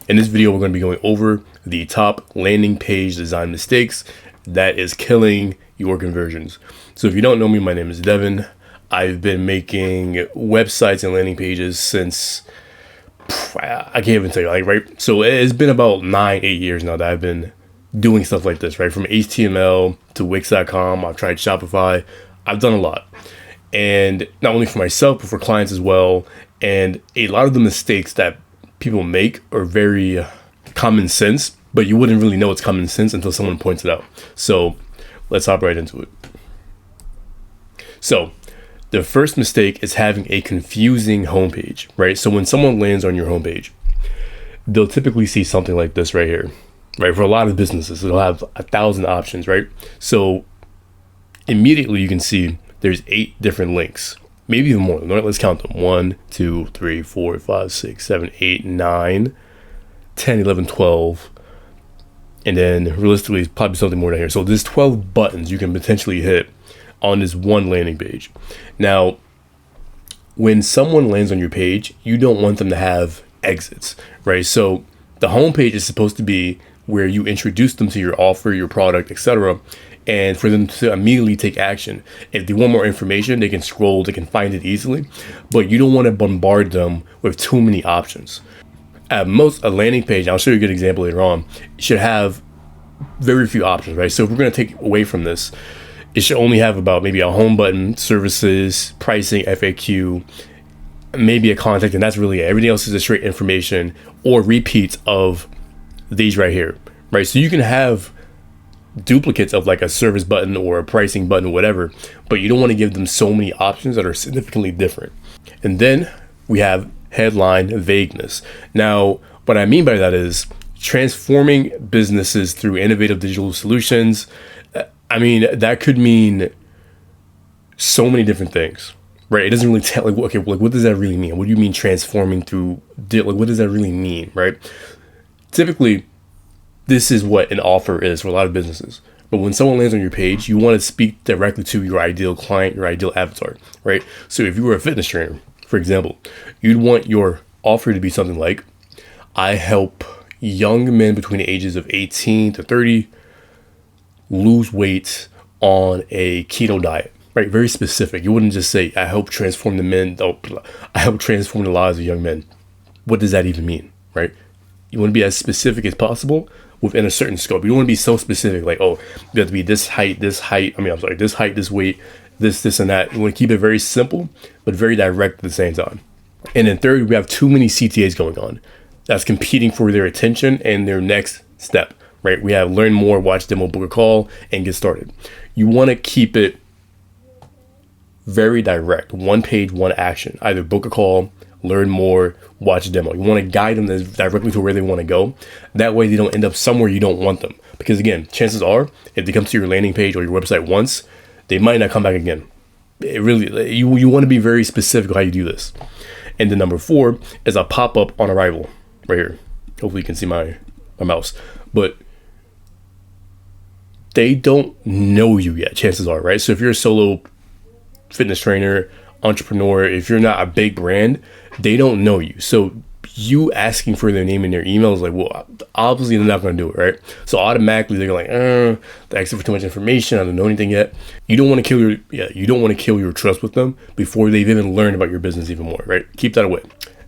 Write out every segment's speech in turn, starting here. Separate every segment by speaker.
Speaker 1: In this video, we're going to be going over the top landing page design mistakes that is killing your conversions. So if you don't know me, my name is Devin. I've been making websites and landing pages since, I can't even tell you, right? So it's been about 9-8 years now that I've been doing stuff like this, right? From HTML to Wix.com, I've tried Shopify. I've done a lot. And not only for myself, but for clients as well. And a lot of the mistakes that people make are very common sense, but you wouldn't really know it's common sense until someone points it out. So let's hop right into it. So the first mistake is having a confusing homepage, right? So when someone lands on your homepage, they'll typically see something like this right here, right? For a lot of businesses, they'll have 1,000 options, right? So immediately you can see there's 8 different links. Maybe even more. Let's count them. 1, 2, 3, 4, 5, 6, 7, 8, 9, 10, 11, 12. And then realistically, it's probably something more down here. So there's 12 buttons you can potentially hit on this one landing page. Now, when someone lands on your page, you don't want them to have exits, right? So the home page is supposed to be where you introduce them to your offer, your product, etc., and for them to immediately take action. If they want more information, they can scroll, they can find it easily, but you don't want to bombard them with too many options. At most, a landing page, I'll show you a good example later on, should have very few options, right? So if we're going to take away from this, it should only have about maybe a home button, services, pricing, FAQ, maybe a contact, and that's really it. Everything else is just straight information or repeats of these right here, right? So you can have duplicates of like a service button or a pricing button or whatever, but you don't want to give them so many options that are significantly different. And then we have headline vagueness. Now, what I mean by that is transforming businesses through innovative digital solutions. I mean, that could mean so many different things, right? It doesn't really tell, like, okay, like, what does that really mean? What do you mean transforming through, like, what does that really mean, right? Typically, this is what an offer is for a lot of businesses. But when someone lands on your page, you want to speak directly to your ideal client, your ideal avatar, right? So if you were a fitness trainer, for example, you'd want your offer to be something like, I help young men between the ages of 18 to 30 lose weight on a keto diet, right? Very specific. You wouldn't just say, I help transform I help transform the lives of young men. What does that even mean, right? You want to be as specific as possible within a certain scope. You don't want to be so specific, like, oh, you have to be this height, this height, this weight, this and that. You want to keep it very simple, but very direct at the same time. And then third, we have too many CTAs going on. That's competing for their attention and their next step, right? We have learn more, watch demo, book a call, and get started. You want to keep it very direct. One page, one action. Either book a call, learn more, watch a demo. You want to guide them directly to where they want to go. That way they don't end up somewhere you don't want them. Because again, chances are, if they come to your landing page or your website once, they might not come back again. It really, you want to be very specific how you do this. And then number 4 is a pop-up on arrival right here. Hopefully you can see my mouse. But they don't know you yet, chances are, right? So if you're a solo fitness trainer, entrepreneur, if you're not a big brand, they don't know you. So you asking for their name in their email is like, well, obviously they're not going to do it, right? So automatically they're like, they're asking for too much information. I don't know anything yet. You don't want to kill your trust with them before they've even learned about your business even more, right? Keep that away.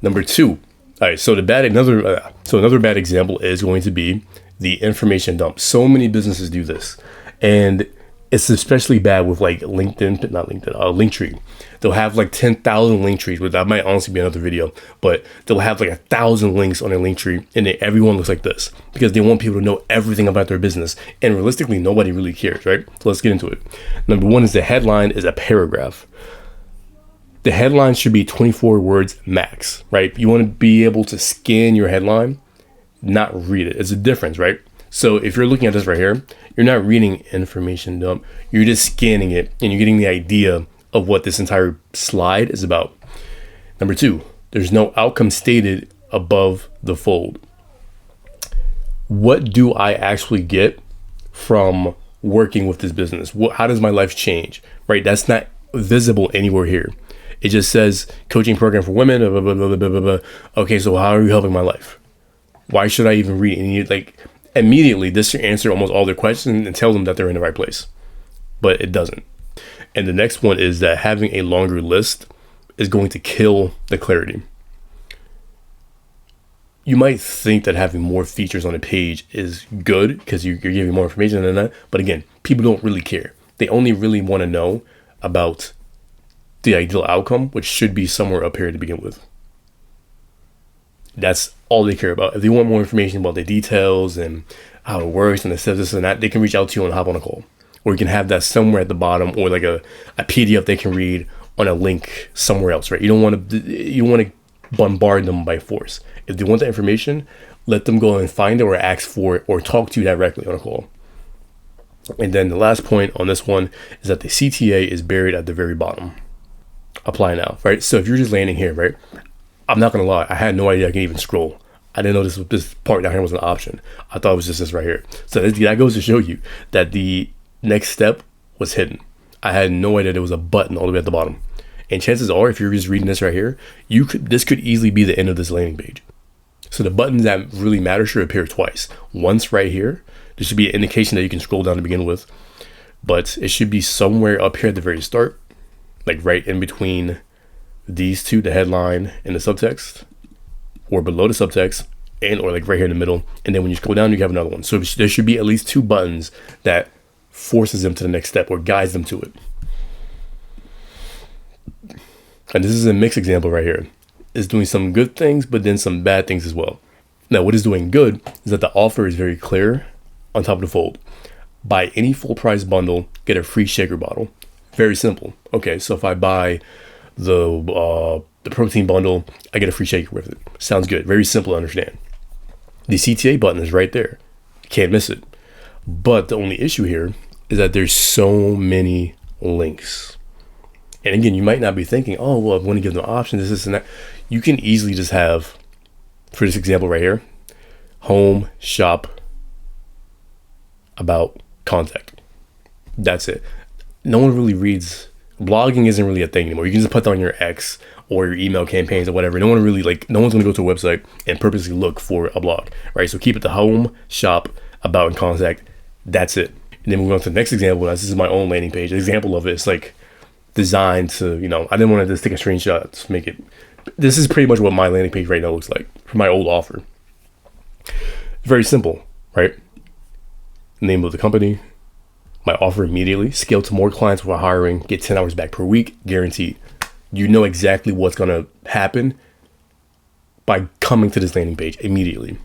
Speaker 1: Number 2. All right. So another bad example is going to be the information dump. So many businesses do this, and it's especially bad with like Linktree. They'll have like 10,000 link trees, which that might honestly be another video, but they'll have like 1,000 links on their Linktree, and then everyone looks like this because they want people to know everything about their business. And realistically, nobody really cares, right? So let's get into it. Number 1 is the headline is a paragraph. The headline should be 24 words max, right? You want to be able to scan your headline, not read it. It's a difference, right? So if you're looking at this right here, you're not reading information dump. You're just scanning it and you're getting the idea of what this entire slide is about. Number 2, there's no outcome stated above the fold. What do I actually get from working with this business? How does my life change, right? That's not visible anywhere here. It just says coaching program for women, blah, blah, blah, blah, blah, blah. Okay, so how are you helping my life? Why should I even read any, like, immediately this should answer almost all their questions and tell them that they're in the right place, but it doesn't. And the next one is that having a longer list is going to kill the clarity. You might think that having more features on a page is good because you're giving more information than that. But again, people don't really care. They only really want to know about the ideal outcome, which should be somewhere up here to begin with. That's all they care about. If they want more information about the details and how it works and the steps, this and that, they can reach out to you and hop on a call. Or you can have that somewhere at the bottom, or like a PDF they can read on a link somewhere else, right? You don't want to bombard them by force. If they want the information, let them go and find it or ask for it or talk to you directly on a call. And then the last point on this one is that the CTA is buried at the very bottom. Apply now, right? So if you're just landing here, right? I'm not gonna lie, I had no idea I can even scroll. I didn't know this part down here was an option. I thought it was just this right here. So that goes to show you that the next step was hidden. I had no idea there was a button all the way at the bottom. And chances are, if you're just reading this right here, this could easily be the end of this landing page. So the buttons that really matter should appear twice. Once right here, there should be an indication that you can scroll down to begin with, but it should be somewhere up here at the very start, like right in between these two, the headline and the subtext, or below the subtext, and or like right here in the middle. And then when you scroll down, you have another one. So there should be at least two buttons that forces them to the next step or guides them to it. And this is a mixed example right here. It's doing some good things, but then some bad things as well. Now, what is doing good is that the offer is very clear on top of the fold. Buy any full price bundle, get a free shaker bottle. Very simple. Okay, so if I buy the protein bundle, I get a free shaker with it. Sounds good. Very simple to understand. The CTA button is right there. Can't miss it. But the only issue here is that there's so many links. And again, you might not be thinking, oh, well, I want to give them options, this and that. You can easily just have, for this example right here, home, shop, about, contact. That's it. No one really reads. Blogging isn't really a thing anymore. You can just put that on your X or your email campaigns or whatever. No one's going to go to a website and purposely look for a blog, right? So keep it to home, shop, about, and contact. That's it. And then move on to the next example. This is my own landing page. An example of it is like designed to, I didn't want to just take a screenshot to make it. This is pretty much what my landing page right now looks like for my old offer. Very simple, right? Name of the company, my offer immediately, scale to more clients while hiring, get 10 hours back per week, guaranteed. You know exactly what's going to happen by coming to this landing page immediately.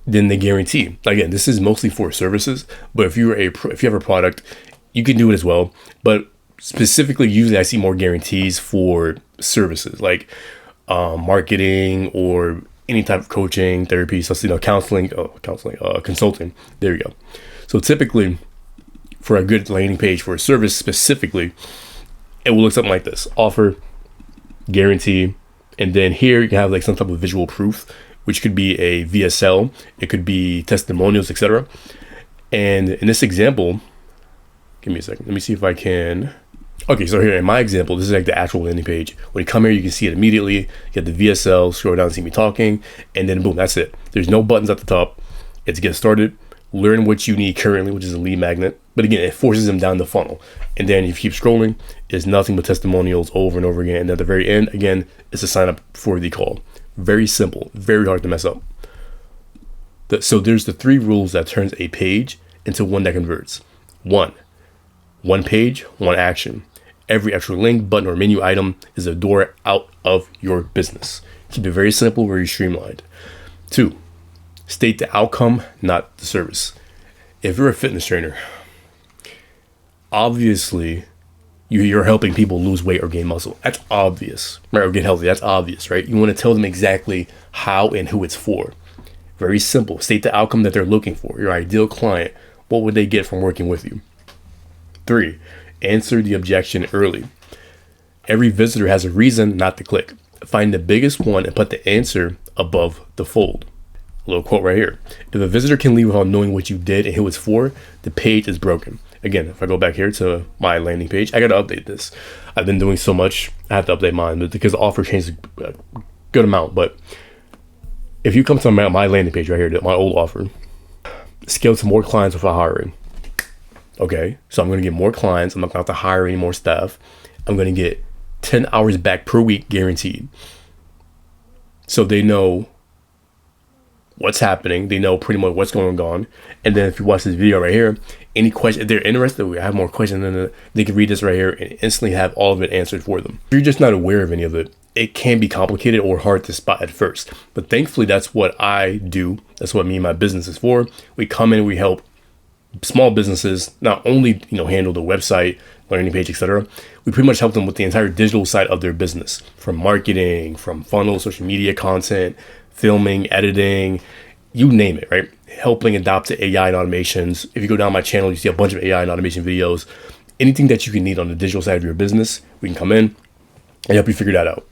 Speaker 1: Then the guarantee. Again, this is mostly for services, but if you have a product, you can do it as well. But specifically, usually I see more guarantees for services like marketing or any type of coaching, therapy, so counseling, consulting. There you go. So typically, for a good landing page for a service specifically, it will look something like this: offer, guarantee, and then here you can have like some type of visual proof, which could be a VSL, it could be testimonials, etc. And in this example, give me a second. Let me see if I can. Okay, so here in my example, this is like the actual landing page. When you come here, you can see it immediately. You get the VSL, scroll down, see me talking, and then boom, that's it. There's no buttons at the top. It's get started, learn what you need currently, which is a lead magnet. But again, it forces them down the funnel. And then if you keep scrolling, it's nothing but testimonials over and over again. And at the very end, again, it's a sign up for the call. Very simple, very hard to mess up. So there's the 3 rules that turns a page into one that converts. 1 page, 1 action. Every extra link, button, or menu item is a door out of your business. Keep it very simple, very streamlined. 2, state the outcome, not the service. If you're a fitness trainer, obviously you're helping people lose weight or gain muscle. That's obvious, right? Or get healthy. That's obvious, right? You want to tell them exactly how and who it's for. Very simple. State the outcome that they're looking for. Your ideal client, what would they get from working with you? 3, answer the objection early. Every visitor has a reason not to click. Find the biggest one and put the answer above the fold. A little quote right here. If a visitor can leave without knowing what you did and who it's for, the page is broken. Again, if I go back here to my landing page, I got to update this. I've been doing so much, I have to update mine because the offer changed a good amount. But if you come to my landing page right here, my old offer, scale to more clients without hiring. Okay, so I'm going to get more clients. I'm not going to have to hire any more staff. I'm going to get 10 hours back per week guaranteed. So they know what's happening. They know pretty much what's going on. And then if you watch this video right here, any question, if they're interested, we have more questions, then they can read this right here and instantly have all of it answered for them. If you're just not aware of any of it, it can be complicated or hard to spot at first. But thankfully, that's what I do. That's what me and my business is for. We come in, we help small businesses not only handle the website, landing page, etc. We pretty much help them with the entire digital side of their business, from marketing, from funnels, social media content, filming, editing, you name it, right? Helping adopt to AI and automations. If you go down my channel, you see a bunch of AI and automation videos. Anything that you can need on the digital side of your business, we can come in and help you figure that out.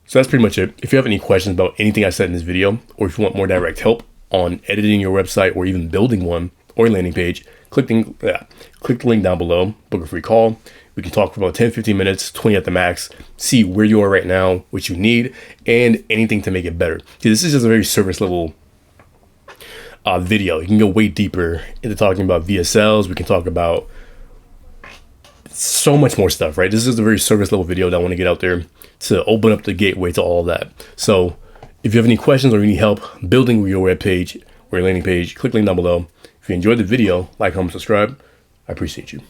Speaker 1: So that's pretty much it. If you have any questions about anything I said in this video, or if you want more direct help on editing your website or even building one or landing page, click the link down below, book a free call. We can talk for about 10, 15 minutes, 20 at the max, see where you are right now, what you need, and anything to make it better. See, this is just a very service level video. You can go way deeper into talking about VSLs. We can talk about so much more stuff, right? This is a very service level video that I want to get out there to open up the gateway to all of that. So if you have any questions or you need help building your web page or your landing page, click the link down below. If you enjoyed the video, like, comment, subscribe. I appreciate you.